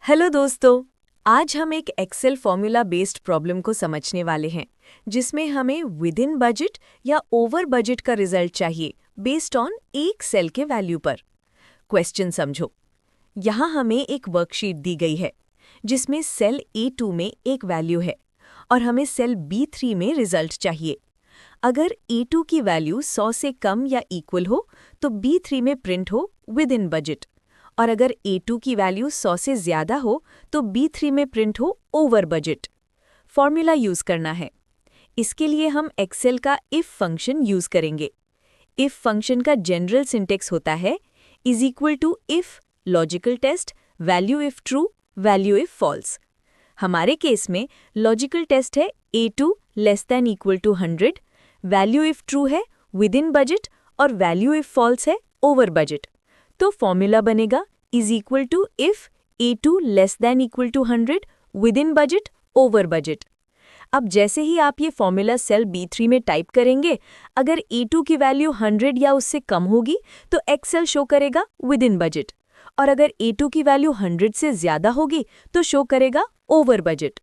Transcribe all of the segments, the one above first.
Hello दोस्तों। आज हम एक एक्सेल फॉर्मूला बेस्ड प्रॉब्लम को समझने वाले हैं जिसमें हमें विद इन बजट या ओवर बजट का रिजल्ट चाहिए बेस्ड ऑन एक सेल के वैल्यू पर। क्वेश्चन समझो। यहाँ हमें एक वर्कशीट दी गई है जिसमें सेल A2 में एक वैल्यू है और हमें सेल B3 में रिजल्ट चाहिए। अगर A2 की वैल्यू 100 से कम या इक्वल हो तो B3 में प्रिंट हो विद इन बजट, और अगर A2 की वैल्यू 100 से ज़्यादा हो तो B3 में प्रिंट हो ओवर बजट। फॉर्मूला यूज़ करना है। इसके लिए हम एक्सेल का इफ फंक्शन यूज़ करेंगे। इफ फंक्शन का जनरल सिंटेक्स होता है is equal to if logical test value if true value if false. हमारे केस में लॉजिकल टेस्ट है A2 less than equal to 100, value if true है within budget और value if false है over budget. तो formula बनेगा is equal to if A2 less than equal to 100 within budget over budget. अब जैसे ही आप ये formula cell B3 में टाइप करेंगे, अगर A2 की वैल्यू 100 या उससे कम होगी तो एक्सेल शो करेगा विद इन बजट, और अगर A2 की वैल्यू 100 से ज़्यादा होगी तो शो करेगा ओवर बजट।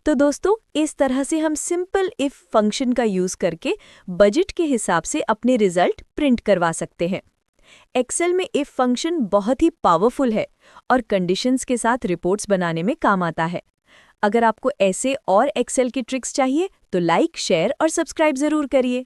तो दोस्तों, इस तरह से हम सिंपल इफ फंक्शन का यूज़ करके बजट के हिसाब से अपने रिजल्ट प्रिंट करवा सकते हैं। एक्सेल में इफ फंक्शन बहुत ही पावरफुल है और कंडीशंस के साथ रिपोर्ट्स बनाने में काम आता है। अगर आपको ऐसे और एक्सेल की ट्रिक्स चाहिए तो लाइक, शेयर और सब्सक्राइब ज़रूर करिए।